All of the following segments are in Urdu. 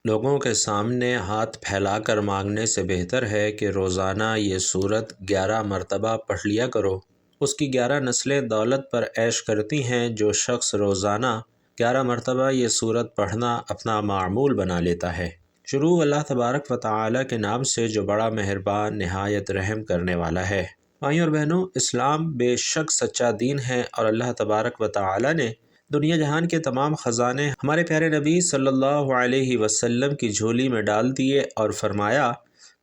لوگوں کے سامنے ہاتھ پھیلا کر مانگنے سے بہتر ہے کہ روزانہ یہ سورت 11 مرتبہ پڑھ لیا کرو۔ اس کی 11 نسلیں دولت پر عیش کرتی ہیں۔ جو شخص روزانہ 11 مرتبہ یہ سورت پڑھنا اپنا معمول بنا لیتا ہے۔ شروع اللہ تبارک و تعالی کے نام سے جو بڑا مہربان نہایت رحم کرنے والا ہے۔ بھائیوں اور بہنوں، اسلام بے شک سچا دین ہے اور اللہ تبارک و تعالی نے دنیا جہان کے تمام خزانے ہمارے پیارے نبی صلی اللہ علیہ وسلم کی جھولی میں ڈال دیے اور فرمایا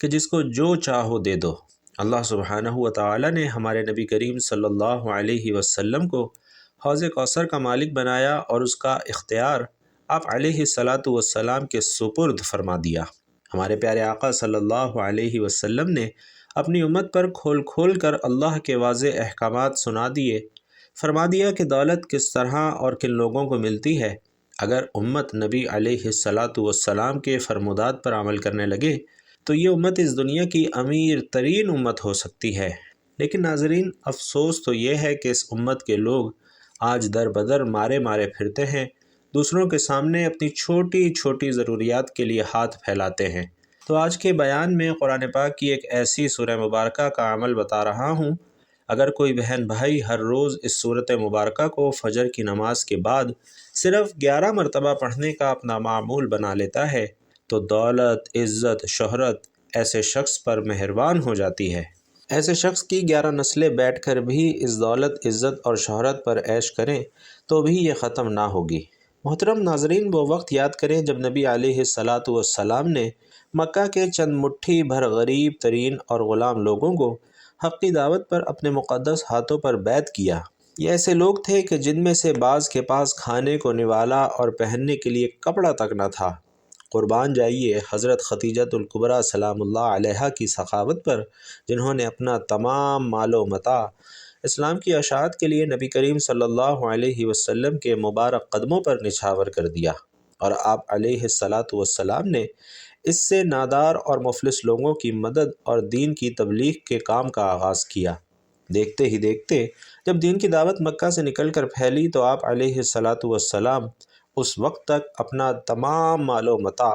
کہ جس کو جو چاہو دے دو۔ اللہ سبحانہ و تعالی نے ہمارے نبی کریم صلی اللہ علیہ وسلم کو حوض کوثر کا مالک بنایا اور اس کا اختیار آپ علیہ الصلاۃ والسلام کے سپرد فرما دیا۔ ہمارے پیارے آقا صلی اللہ علیہ وسلم نے اپنی امت پر کھول کھول کر اللہ کے واضح احکامات سنا دیے۔ فرما دیا کہ دولت کس طرح اور کن لوگوں کو ملتی ہے۔ اگر امت نبی علیہ الصلاۃ والسلام کے فرمودات پر عمل کرنے لگے تو یہ امت اس دنیا کی امیر ترین امت ہو سکتی ہے۔ لیکن ناظرین، افسوس تو یہ ہے کہ اس امت کے لوگ آج در بدر مارے مارے پھرتے ہیں، دوسروں کے سامنے اپنی چھوٹی چھوٹی ضروریات کے لیے ہاتھ پھیلاتے ہیں۔ تو آج کے بیان میں قرآن پاک کی ایک ایسی سورہ مبارکہ کا عمل بتا رہا ہوں۔ اگر کوئی بہن بھائی ہر روز اس سورۃ مبارکہ کو فجر کی نماز کے بعد صرف 11 مرتبہ پڑھنے کا اپنا معمول بنا لیتا ہے تو دولت، عزت، شہرت ایسے شخص پر مہربان ہو جاتی ہے۔ ایسے شخص کی 11 نسلیں بیٹھ کر بھی اس دولت، عزت اور شہرت پر عیش کریں تو بھی یہ ختم نہ ہوگی۔ محترم ناظرین، وہ وقت یاد کریں جب نبی علیہ الصلاۃ والسلام نے مکہ کے چند مٹھی بھر غریب ترین اور غلام لوگوں کو حق کی دعوت پر اپنے مقدس ہاتھوں پر بیعت کیا۔ یہ ایسے لوگ تھے کہ جن میں سے بعض کے پاس کھانے کو نوالا اور پہننے کے لیے کپڑا تک نہ تھا۔ قربان جائیے حضرت خدیجۃ الکبریٰ سلام اللہ علیہا کی سخاوت پر، جنہوں نے اپنا تمام مال و متاع اسلام کی اشاعت کے لیے نبی کریم صلی اللہ علیہ وسلم کے مبارک قدموں پر نچھاور کر دیا، اور آپ علیہ الصلاۃ والسلام نے اس سے نادار اور مفلس لوگوں کی مدد اور دین کی تبلیغ کے کام کا آغاز کیا۔ دیکھتے ہی دیکھتے جب دین کی دعوت مکہ سے نکل کر پھیلی تو آپ علیہ الصلاۃ والسلام اس وقت تک اپنا تمام مال و متاع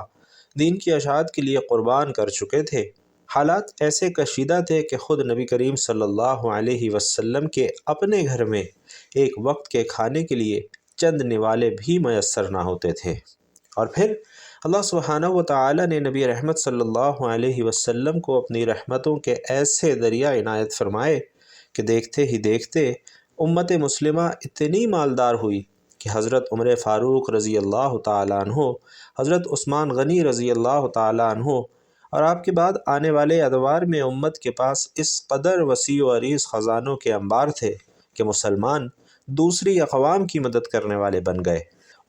دین کی اشاعت کے لیے قربان کر چکے تھے۔ حالات ایسے کشیدہ تھے کہ خود نبی کریم صلی اللہ علیہ وسلم کے اپنے گھر میں ایک وقت کے کھانے کے لیے چند نوالے بھی میسر نہ ہوتے تھے۔ اور پھر اللہ سبحانہ و تعالی نے نبی رحمت صلی اللہ علیہ وسلم کو اپنی رحمتوں کے ایسے دریا عنایت فرمائے کہ دیکھتے ہی دیکھتے امت مسلمہ اتنی مالدار ہوئی کہ حضرت عمر فاروق رضی اللہ تعالیٰ عنہ، حضرت عثمان غنی رضی اللہ تعالیٰ عنہ اور آپ کے بعد آنے والے ادوار میں امت کے پاس اس قدر وسیع و عریض خزانوں کے انبار تھے کہ مسلمان دوسری اقوام کی مدد کرنے والے بن گئے،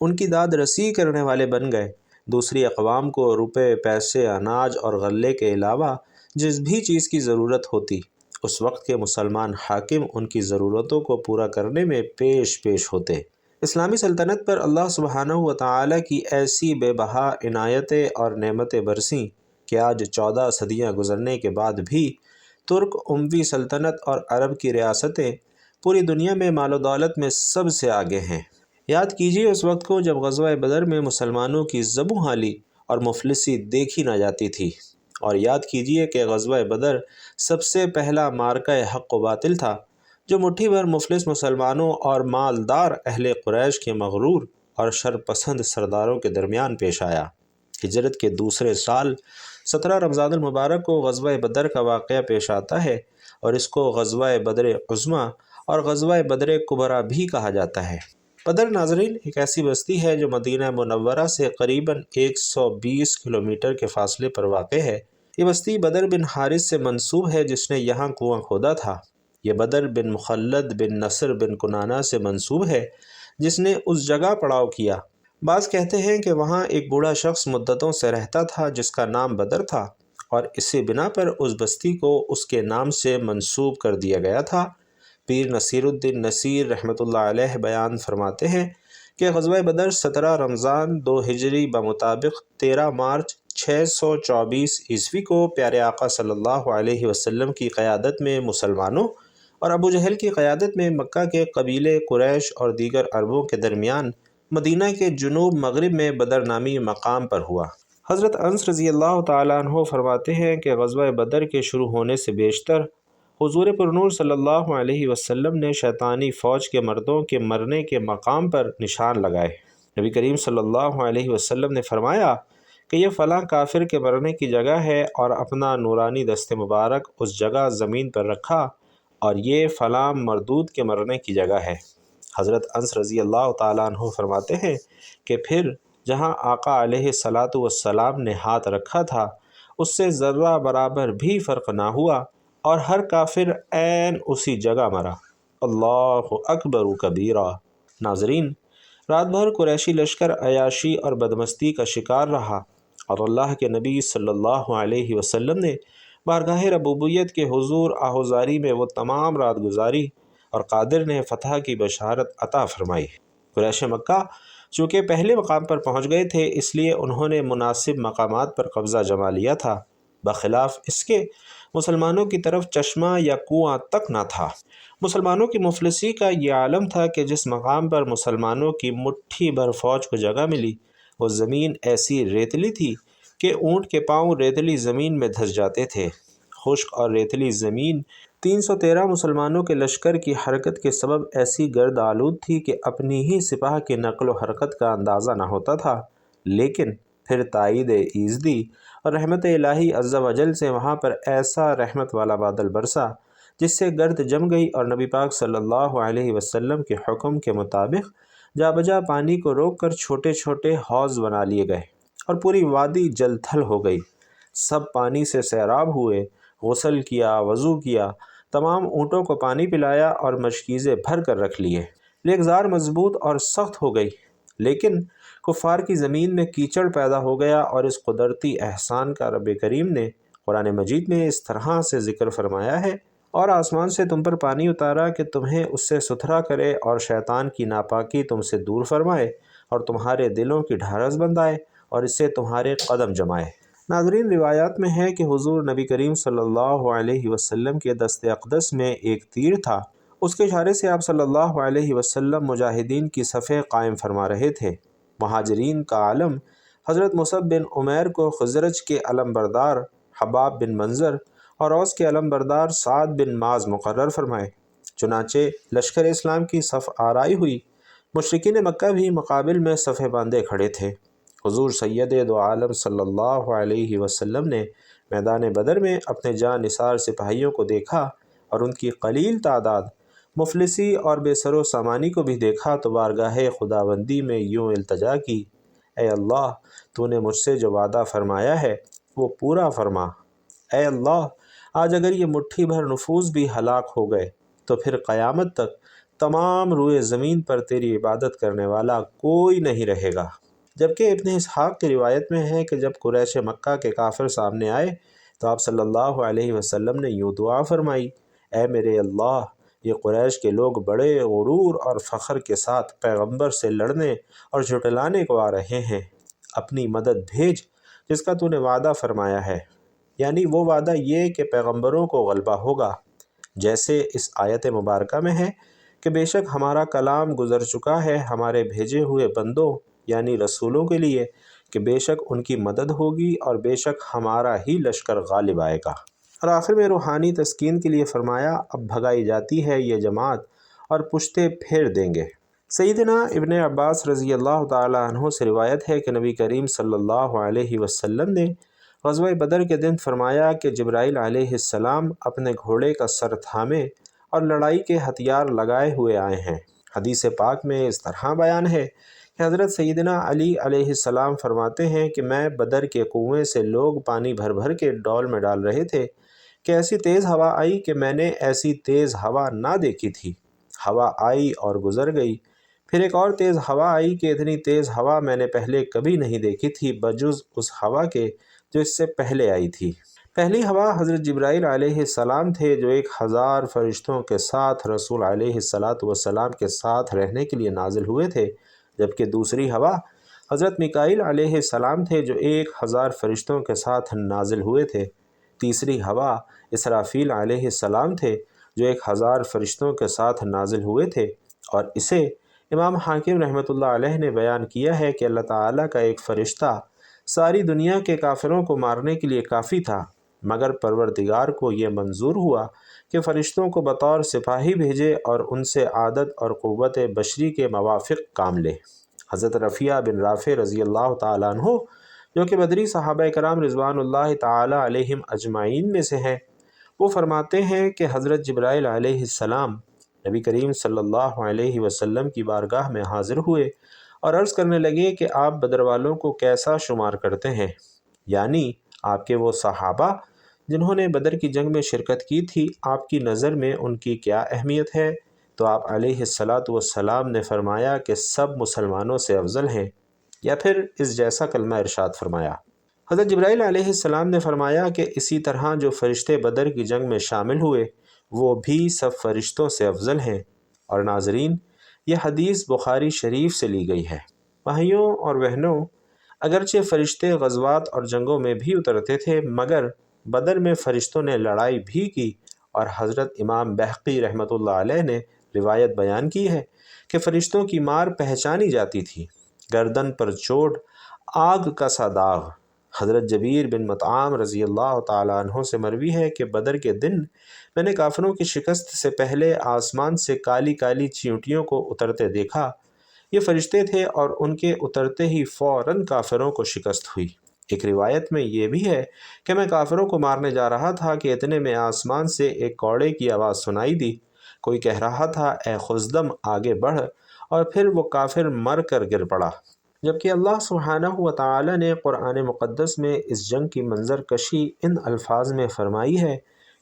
ان کی داد رسی کرنے والے بن گئے۔ دوسری اقوام کو روپے، پیسے، اناج اور غلے کے علاوہ جس بھی چیز کی ضرورت ہوتی، اس وقت کے مسلمان حاکم ان کی ضرورتوں کو پورا کرنے میں پیش پیش ہوتے۔ اسلامی سلطنت پر اللہ سبحانہ و تعالی کی ایسی بے بہا عنایتیں اور نعمتیں برسیں کہ آج 14 صدیاں گزرنے کے بعد بھی ترک اموی سلطنت اور عرب کی ریاستیں پوری دنیا میں مال و دولت میں سب سے آگے ہیں۔ یاد کیجیے اس وقت کو جب غزوہ بدر میں مسلمانوں کی زبوں حالی اور مفلسی دیکھی نہ جاتی تھی، اور یاد کیجیے کہ غزوہ بدر سب سے پہلا معرکہ حق و باطل تھا جو مٹھی بھر مفلس مسلمانوں اور مالدار اہل قریش کے مغرور اور شرپسند سرداروں کے درمیان پیش آیا۔ ہجرت کے دوسرے سال 17 رمضان المبارک کو غزوہ بدر کا واقعہ پیش آتا ہے، اور اس کو غزوہ بدر عظمیٰ اور غزوہ بدر کبریٰ بھی کہا جاتا ہے۔ بدر ناظرین ایک ایسی بستی ہے جو مدینہ منورہ سے قریباً 120 کلومیٹر کے فاصلے پر واقع ہے۔ یہ بستی بدر بن حارث سے منسوب ہے جس نے یہاں کنواں کھودا تھا۔ یہ بدر بن مخلد بن نصر بن کنانہ سے منسوب ہے جس نے اس جگہ پڑاؤ کیا۔ بعض کہتے ہیں کہ وہاں ایک بوڑھا شخص مدتوں سے رہتا تھا جس کا نام بدر تھا، اور اسی بنا پر اس بستی کو اس کے نام سے منسوب کر دیا گیا تھا۔ پیر نصیر الدین نصیر رحمۃ اللہ علیہ بیان فرماتے ہیں کہ غزوہ بدر 17 رمضان 2 ہجری بمطابق 13 مارچ 624 عیسوی کو پیارے آقا صلی اللہ علیہ وسلم کی قیادت میں مسلمانوں اور ابو جہل کی قیادت میں مکہ کے قبیلے قریش اور دیگر عربوں کے درمیان مدینہ کے جنوب مغرب میں بدر نامی مقام پر ہوا۔ حضرت انس رضی اللہ تعالیٰ عنہ فرماتے ہیں کہ غزوہ بدر کے شروع ہونے سے بیشتر حضور پرنور صلی اللہ علیہ وسلم نے شیطانی فوج کے مردوں کے مرنے کے مقام پر نشان لگائے۔ نبی کریم صلی اللہ علیہ وسلم نے فرمایا کہ یہ فلاں کافر کے مرنے کی جگہ ہے، اور اپنا نورانی دست مبارک اس جگہ زمین پر رکھا، اور یہ فلاں مردود کے مرنے کی جگہ ہے۔ حضرت انس رضی اللہ تعالیٰ عنہ فرماتے ہیں کہ پھر جہاں آقا علیہ الصلاۃ والسلام نے ہاتھ رکھا تھا اس سے ذرہ برابر بھی فرق نہ ہوا، اور ہر کافر عین اسی جگہ مرا۔ اللہ اکبر کبیرہ۔ ناظرین، رات بھر قریشی لشکر عیاشی اور بدمستی کا شکار رہا، اور اللہ کے نبی صلی اللہ علیہ وسلم نے بارگاہ ربوبیت کے حضور آہوزاری میں وہ تمام رات گزاری، اور قادر نے فتح کی بشارت عطا فرمائی۔ قریش مکہ چونکہ پہلے مقام پر پہنچ گئے تھے، اس لیے انہوں نے مناسب مقامات پر قبضہ جما لیا تھا، بخلاف اس کے مسلمانوں کی طرف چشمہ یا کنواں تک نہ تھا۔ مسلمانوں کی مفلسی کا یہ عالم تھا کہ جس مقام پر مسلمانوں کی مٹھی بھر فوج کو جگہ ملی، وہ زمین ایسی ریتلی تھی کہ اونٹ کے پاؤں ریتلی زمین میں دھس جاتے تھے۔ خشک اور ریتلی زمین 313 مسلمانوں کے لشکر کی حرکت کے سبب ایسی گرد آلود تھی کہ اپنی ہی سپاہ کی نقل و حرکت کا اندازہ نہ ہوتا تھا، لیکن پھر تائید ایزدی اور رحمت الہی عز و جل سے وہاں پر ایسا رحمت والا بادل برسا جس سے گرد جم گئی، اور نبی پاک صلی اللہ علیہ وسلم کے حکم کے مطابق جا بجا پانی کو روک کر چھوٹے چھوٹے حوض بنا لیے گئے، اور پوری وادی جل تھل ہو گئی۔ سب پانی سے سیراب ہوئے، غسل کیا، وضو کیا، تمام اونٹوں کو پانی پلایا اور مشکیزیں بھر کر رکھ لیے۔ لیگزار مضبوط اور سخت ہو گئی، لیکن کفار کی زمین میں کیچڑ پیدا ہو گیا، اور اس قدرتی احسان کا رب کریم نے قرآن مجید میں اس طرح سے ذکر فرمایا ہے: اور آسمان سے تم پر پانی اتارا کہ تمہیں اس سے ستھرا کرے، اور شیطان کی ناپاکی تم سے دور فرمائے، اور تمہارے دلوں کی ڈھارس بندھائے، اور اس سے تمہارے قدم جمائے۔ ناظرین، روایات میں ہے کہ حضور نبی کریم صلی اللہ علیہ وسلم کے دست اقدس میں ایک تیر تھا، اس کے اشارے سے آپ صلی اللہ علیہ وسلم مجاہدین کی صفیں قائم فرما رہے تھے۔ مہاجرین کا عالم حضرت مصعب بن عمیر کو خزرج کے علم بردار حباب بن منظر اور اوس کے علم بردار سعد بن معاذ مقرر فرمائے۔ چنانچہ لشکر اسلام کی صف آرائی ہوئی، مشرکین مکہ بھی مقابل میں صفیں باندھے کھڑے تھے۔ حضور سید دو عالم صلی اللہ علیہ وسلم نے میدان بدر میں اپنے جاں نثار سپاہیوں کو دیکھا، اور ان کی قلیل تعداد، مفلسی اور بے سر و سامانی کو بھی دیکھا تو بارگاہ خداوندی میں یوں التجا کی: اے اللہ، تو نے مجھ سے جو وعدہ فرمایا ہے وہ پورا فرما۔ اے اللہ، آج اگر یہ مٹھی بھر نفوس بھی ہلاک ہو گئے تو پھر قیامت تک تمام روئے زمین پر تیری عبادت کرنے والا کوئی نہیں رہے گا۔ جبکہ ابن اسحاق کی روایت میں ہے کہ جب قریش مکہ کے کافر سامنے آئے تو آپ صلی اللہ علیہ وسلم نے یوں دعا فرمائی: اے میرے اللہ، یہ قریش کے لوگ بڑے غرور اور فخر کے ساتھ پیغمبر سے لڑنے اور جھٹلانے کو آ رہے ہیں، اپنی مدد بھیج جس کا تو نے وعدہ فرمایا ہے، یعنی وہ وعدہ یہ کہ پیغمبروں کو غلبہ ہوگا، جیسے اس آیت مبارکہ میں ہے کہ بے شک ہمارا کلام گزر چکا ہے ہمارے بھیجے ہوئے بندوں یعنی رسولوں کے لیے کہ بے شک ان کی مدد ہوگی، اور بے شک ہمارا ہی لشکر غالب آئے گا۔ اور آخر میں روحانی تسکین کے لیے فرمایا: اب بھگائی جاتی ہے یہ جماعت، اور پشتے پھیر دیں گے۔ سیدنا ابن عباس رضی اللہ تعالی عنہ سے روایت ہے کہ نبی کریم صلی اللہ علیہ وسلم نے غزوہ بدر کے دن فرمایا کہ جبرائیل علیہ السلام اپنے گھوڑے کا سر تھامے اور لڑائی کے ہتھیار لگائے ہوئے آئے ہیں۔ حدیث پاک میں اس طرح بیان ہے کہ حضرت سیدنا علی علیہ السلام فرماتے ہیں کہ میں بدر کے کنویں سے لوگ پانی بھر بھر کے ڈول میں ڈال رہے تھے کہ ایسی تیز ہوا آئی کہ میں نے ایسی تیز ہوا نہ دیکھی تھی۔ ہوا آئی اور گزر گئی، پھر ایک اور تیز ہوا آئی کہ اتنی تیز ہوا میں نے پہلے کبھی نہیں دیکھی تھی بجز اس ہوا کے جو اس سے پہلے آئی تھی۔ پہلی ہوا حضرت جبرائیل علیہ السلام تھے جو 1000 فرشتوں کے ساتھ رسول علیہ السلام کے ساتھ رہنے کے لیے نازل ہوئے تھے، جبکہ دوسری ہوا حضرت میکائیل علیہ السلام تھے جو 1000 فرشتوں کے ساتھ نازل ہوئے تھے۔ تیسری ہوا اسرافیل علیہ السلام تھے جو 1000 فرشتوں کے ساتھ نازل ہوئے تھے، اور اسے امام حاکم رحمۃ اللہ علیہ نے بیان کیا ہے کہ اللہ تعالیٰ کا ایک فرشتہ ساری دنیا کے کافروں کو مارنے کے لیے کافی تھا، مگر پروردگار کو یہ منظور ہوا کہ فرشتوں کو بطور سپاہی بھیجے اور ان سے عادت اور قوت بشری کے موافق کام لے۔ حضرت رفیع بن رافع رضی اللہ تعالیٰ عنہ، جو کہ بدری صحابہ کرام رضوان اللہ تعالیٰ علیہم اجمعین میں سے ہیں، وہ فرماتے ہیں کہ حضرت جبرائیل علیہ السلام نبی کریم صلی اللہ علیہ وسلم کی بارگاہ میں حاضر ہوئے اور عرض کرنے لگے کہ آپ بدر والوں کو کیسا شمار کرتے ہیں، یعنی آپ کے وہ صحابہ جنہوں نے بدر کی جنگ میں شرکت کی تھی، آپ کی نظر میں ان کی کیا اہمیت ہے؟ تو آپ علیہ السلام نے فرمایا کہ سب مسلمانوں سے افضل ہیں، یا پھر اس جیسا کلمہ ارشاد فرمایا۔ حضرت جبرائیل علیہ السلام نے فرمایا کہ اسی طرح جو فرشتے بدر کی جنگ میں شامل ہوئے وہ بھی سب فرشتوں سے افضل ہیں۔ اور ناظرین، یہ حدیث بخاری شریف سے لی گئی ہے۔ بھائیوں اور بہنوں، اگرچہ فرشتے غزوات اور جنگوں میں بھی اترتے تھے، مگر بدر میں فرشتوں نے لڑائی بھی کی، اور حضرت امام بہقی رحمۃ اللہ علیہ نے روایت بیان کی ہے کہ فرشتوں کی مار پہچانی جاتی تھی، گردن پر چوٹ، آگ کا سا داغ۔ حضرت جبیر بن مطعم رضی اللہ تعالیٰ عنہ سے مروی ہے کہ بدر کے دن میں نے کافروں کی شکست سے پہلے آسمان سے کالی کالی چیونٹیوں کو اترتے دیکھا۔ یہ فرشتے تھے اور ان کے اترتے ہی فوراً کافروں کو شکست ہوئی۔ ایک روایت میں یہ بھی ہے کہ میں کافروں کو مارنے جا رہا تھا کہ اتنے میں آسمان سے ایک کوڑے کی آواز سنائی دی، کوئی کہہ رہا تھا اے خزدم آگے بڑھ، اور پھر وہ کافر مر کر گر پڑا۔ جبکہ اللہ سبحانہ و تعالی نے قرآن مقدس میں اس جنگ کی منظر کشی ان الفاظ میں فرمائی ہے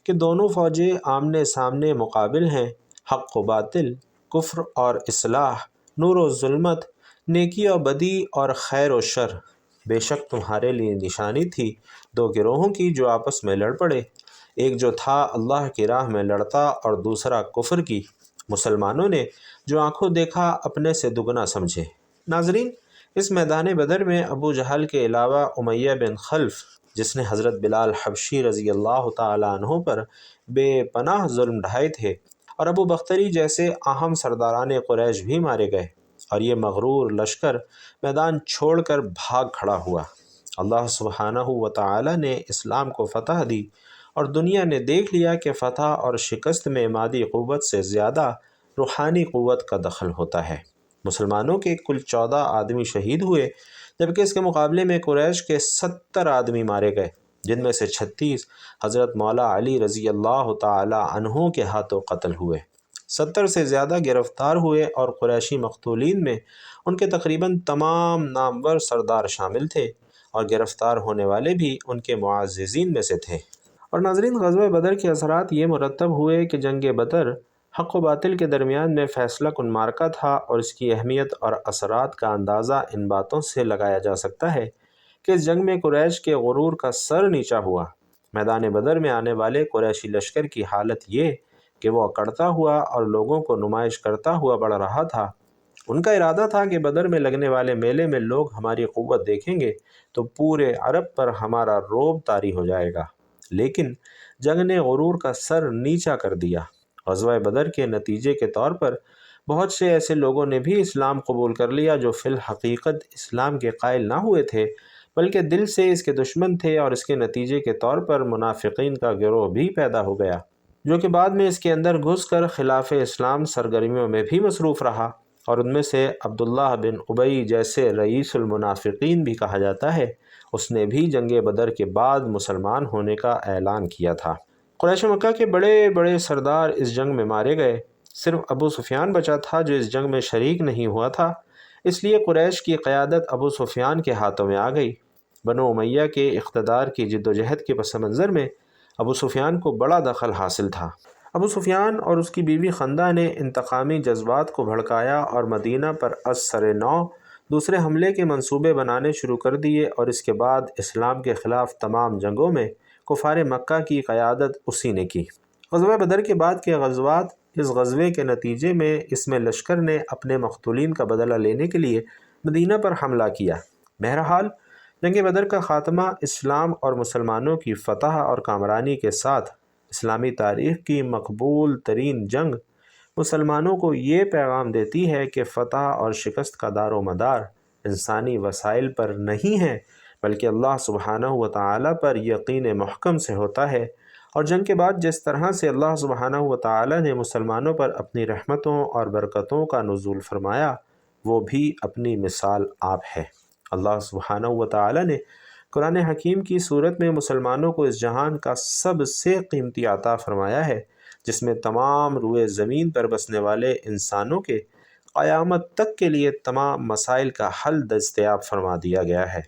کہ دونوں فوجیں آمنے سامنے مقابل ہیں، حق و باطل، کفر اور اصلاح، نور و ظلمت، نیکی و بدی اور خیر و شر۔ بے شک تمہارے لیے نشانی تھی دو گروہوں کی جو آپس میں لڑ پڑے، ایک جو تھا اللہ کی راہ میں لڑتا اور دوسرا کفر کی۔ مسلمانوں نے جو آنکھوں دیکھا اپنے سے دگنا سمجھے۔ ناظرین، اس میدان بدر میں ابو جہل کے علاوہ امیہ بن خلف، جس نے حضرت بلال حبشی رضی اللہ تعالیٰ عنہ پر بے پناہ ظلم ڈھائے تھے، اور ابو بختری جیسے اہم سرداران قریش بھی مارے گئے، اور یہ مغرور لشکر میدان چھوڑ کر بھاگ کھڑا ہوا۔ اللہ سبحانہ و تعالی نے اسلام کو فتح دی، اور دنیا نے دیکھ لیا کہ فتح اور شکست میں مادی قوت سے زیادہ روحانی قوت کا دخل ہوتا ہے۔ مسلمانوں کے کل 14 آدمی شہید ہوئے، جبکہ اس کے مقابلے میں قریش کے 70 آدمی مارے گئے، جن میں سے 36 حضرت مولا علی رضی اللہ تعالی عنہ کے ہاتھوں قتل ہوئے۔ 70 سے زیادہ گرفتار ہوئے، اور قریشی مقتولین میں ان کے تقریباً تمام نامور سردار شامل تھے، اور گرفتار ہونے والے بھی ان کے معززین میں سے تھے۔ اور ناظرین، غزوہ بدر کے اثرات یہ مرتب ہوئے کہ جنگ بدر حق و باطل کے درمیان میں فیصلہ کن معرکہ تھا، اور اس کی اہمیت اور اثرات کا اندازہ ان باتوں سے لگایا جا سکتا ہے کہ اس جنگ میں قریش کے غرور کا سر نیچا ہوا۔ میدان بدر میں آنے والے قریشی لشکر کی حالت یہ کہ وہ اکڑتا ہوا اور لوگوں کو نمائش کرتا ہوا بڑھ رہا تھا۔ ان کا ارادہ تھا کہ بدر میں لگنے والے میلے میں لوگ ہماری قوت دیکھیں گے تو پورے عرب پر ہمارا رعب طاری ہو جائے گا، لیکن جنگ نے غرور کا سر نیچا کر دیا۔ غزوہ بدر کے نتیجے کے طور پر بہت سے ایسے لوگوں نے بھی اسلام قبول کر لیا جو فی الحقیقت اسلام کے قائل نہ ہوئے تھے، بلکہ دل سے اس کے دشمن تھے، اور اس کے نتیجے کے طور پر منافقین کا گروہ بھی پیدا ہو گیا، جو کہ بعد میں اس کے اندر گھس کر خلاف اسلام سرگرمیوں میں بھی مصروف رہا، اور ان میں سے عبداللہ بن ابی جیسے رئیس المنافقین بھی کہا جاتا ہے، اس نے بھی جنگ بدر کے بعد مسلمان ہونے کا اعلان کیا تھا۔ قریش مکہ کے بڑے بڑے سردار اس جنگ میں مارے گئے، صرف ابو سفیان بچا تھا جو اس جنگ میں شریک نہیں ہوا تھا، اس لیے قریش کی قیادت ابو سفیان کے ہاتھوں میں آ گئی۔ بنو امیہ کے اقتدار کی جد و جہد کے پس منظر میں ابو سفیان کو بڑا دخل حاصل تھا۔ ابو سفیان اور اس کی بیوی خندہ نے انتقامی جذبات کو بھڑکایا اور مدینہ پر از سر نو دوسرے حملے کے منصوبے بنانے شروع کر دیے، اور اس کے بعد اسلام کے خلاف تمام جنگوں میں کفار مکہ کی قیادت اسی نے کی۔ غزوہ بدر کے بعد کے غزوات، اس غزوے کے نتیجے میں اس میں لشکر نے اپنے مقتولین کا بدلہ لینے کے لیے مدینہ پر حملہ کیا۔ بہرحال جنگ بدر کا خاتمہ اسلام اور مسلمانوں کی فتح اور کامرانی کے ساتھ اسلامی تاریخ کی مقبول ترین جنگ مسلمانوں کو یہ پیغام دیتی ہے کہ فتح اور شکست کا دار و مدار انسانی وسائل پر نہیں ہے بلکہ اللہ سبحانہ و تعالیٰ پر یقین محکم سے ہوتا ہے۔ اور جنگ کے بعد جس طرح سے اللہ سبحانہ و تعالیٰ نے مسلمانوں پر اپنی رحمتوں اور برکتوں کا نزول فرمایا، وہ بھی اپنی مثال آپ ہے۔ اللہ سبحانہ و تعالیٰ نے قرآن حکیم کی صورت میں مسلمانوں کو اس جہان کا سب سے قیمتی عطا فرمایا ہے، جس میں تمام روئے زمین پر بسنے والے انسانوں کے قیامت تک کے لیے تمام مسائل کا حل دستیاب فرما دیا گیا ہے۔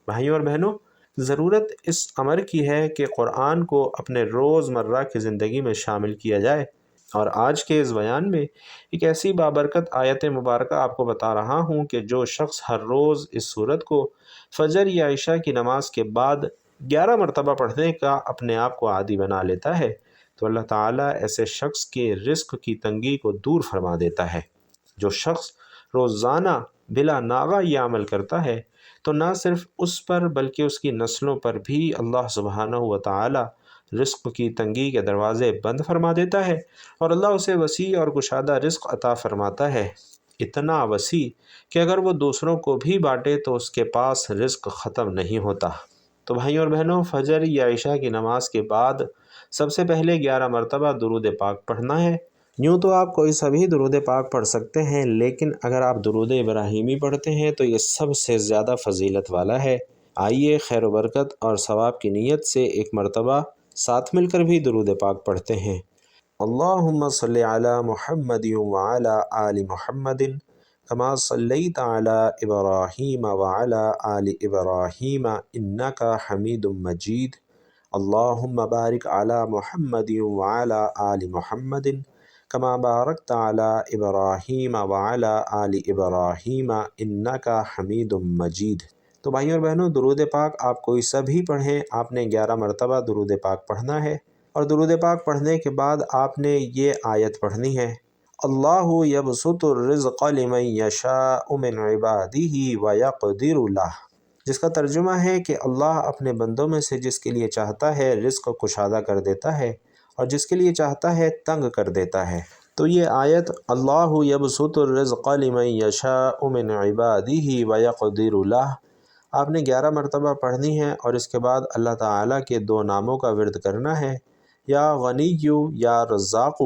بھائیوں اور بہنوں، ضرورت اس امر کی ہے کہ قرآن کو اپنے روز مرہ کی زندگی میں شامل کیا جائے، اور آج کے اس بیان میں ایک ایسی بابرکت آیت مبارکہ آپ کو بتا رہا ہوں کہ جو شخص ہر روز اس سورت کو فجر یا عشاء کی نماز کے بعد 11 مرتبہ پڑھنے کا اپنے آپ کو عادی بنا لیتا ہے تو اللہ تعالیٰ ایسے شخص کے رزق کی تنگی کو دور فرما دیتا ہے۔ جو شخص روزانہ بلا ناغہ یہ عمل کرتا ہے تو نہ صرف اس پر بلکہ اس کی نسلوں پر بھی اللہ سبحانہ و تعالی رزق کی تنگی کے دروازے بند فرما دیتا ہے، اور اللہ اسے وسیع اور کشادہ رزق عطا فرماتا ہے، اتنا وسیع کہ اگر وہ دوسروں کو بھی بانٹے تو اس کے پاس رزق ختم نہیں ہوتا۔ تو بھائیوں اور بہنوں، فجر یا عشاء کی نماز کے بعد سب سے پہلے 11 مرتبہ درود پاک پڑھنا ہے۔ یوں تو آپ کوئی سا بھی درود پاک پڑھ سکتے ہیں، لیکن اگر آپ درود ابراہیمی پڑھتے ہیں تو یہ سب سے زیادہ فضیلت والا ہے۔ آئیے خیر و برکت اور ثواب کی نیت سے ایک مرتبہ ساتھ مل کر بھی درود پاک پڑھتے ہیں۔ اللہم صلی علی محمد وعلی آل محمد کما صلیت علی ابراہیم وعلی آل ابراہیم انک حمید مجید۔ اللہم بارک علی محمد وعلی آل محمد کما بارکت علی ابراہیم وعلی آل ابراہیم انک حمید مجید۔ تو بھائیوں اور بہنوں، درود پاک آپ کوئی سا بھی پڑھیں، آپ نے 11 مرتبہ درود پاک پڑھنا ہے، اور درود پاک پڑھنے کے بعد آپ نے یہ آیت پڑھنی ہے: اللہ یبسط الرزق لمن یشاء من عبادہ ویقدر لہ، جس کا ترجمہ ہے کہ اللہ اپنے بندوں میں سے جس کے لیے چاہتا ہے رزق کشادہ کر دیتا ہے، اور جس کے لیے چاہتا ہے تنگ کر دیتا ہے۔ تو یہ آیت اللہ یبسط الرزق لمن یشاء من عبادہ ویقدر لہ آپ نے 11 مرتبہ پڑھنی ہے، اور اس کے بعد اللہ تعالیٰ کے 2 ناموں کا ورد کرنا ہے، یا غنی یا رزاق۔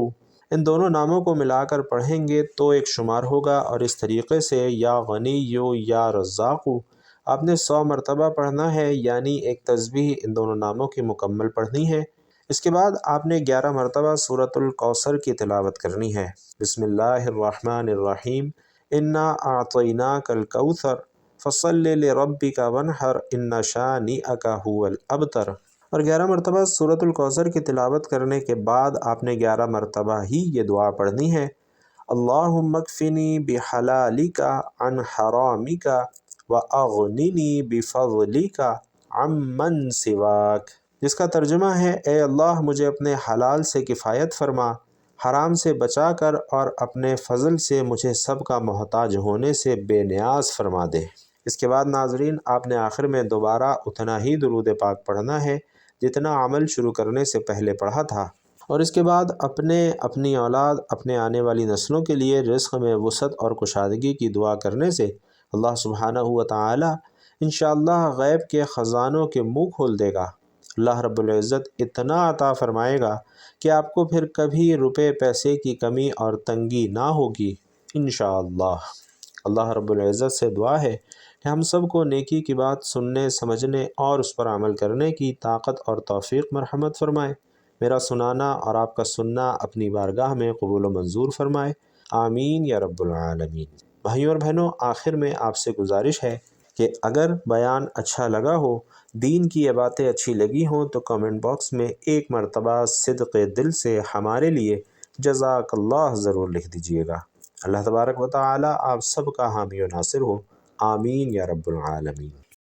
ان دونوں ناموں کو ملا کر پڑھیں گے تو ایک شمار ہوگا، اور اس طریقے سے یا غنی یا رزاق آپ نے 100 مرتبہ پڑھنا ہے، یعنی ایک تسبیح ان دونوں ناموں کی مکمل پڑھنی ہے۔ اس کے بعد آپ نے 11 مرتبہ سورۃ الکوثر کی تلاوت کرنی ہے۔ بسم اللہ الرحمن الرحیم، انا اعطیناک الکوثر فصل لربک وانحر ان شانئک هو الابتر۔ اور 11 مرتبہ سورۃ الکوثر کی تلاوت کرنے کے بعد آپ نے 11 مرتبہ ہی یہ دعا پڑھنی ہے: اللہم اکفنی بحلالک عن حرامک واغننی بفضلک عمن سواک، جس کا ترجمہ ہے: اے اللہ مجھے اپنے حلال سے کفایت فرما، حرام سے بچا کر، اور اپنے فضل سے مجھے سب کا محتاج ہونے سے بے نیاز فرما دے۔ اس کے بعد ناظرین، آپ نے آخر میں دوبارہ اتنا ہی درود پاک پڑھنا ہے جتنا عمل شروع کرنے سے پہلے پڑھا تھا، اور اس کے بعد اپنی اولاد، اپنے آنے والی نسلوں کے لیے رزق میں وسعت اور کشادگی کی دعا کرنے سے اللہ سبحانہ و تعالی انشاءاللہ غیب کے خزانوں کے منہ کھول دے گا۔ اللہ رب العزت اتنا عطا فرمائے گا کہ آپ کو پھر کبھی روپے پیسے کی کمی اور تنگی نہ ہوگی انشاءاللہ۔ اللہ رب العزت سے دعا ہے کہ ہم سب کو نیکی کی بات سننے، سمجھنے اور اس پر عمل کرنے کی طاقت اور توفیق مرحمت فرمائے۔ میرا سنانا اور آپ کا سننا اپنی بارگاہ میں قبول و منظور فرمائے، آمین یا رب العالمین۔ بھائیوں اور بہنوں، آخر میں آپ سے گزارش ہے کہ اگر بیان اچھا لگا ہو، دین کی یہ باتیں اچھی لگی ہوں تو کمنٹ باکس میں ایک مرتبہ صدق دل سے ہمارے لیے جزاک اللہ ضرور لکھ دیجئے گا۔ اللہ تبارک و تعالی آپ سب کا حامی و ناصر ہو، آمین یا رب العالمین۔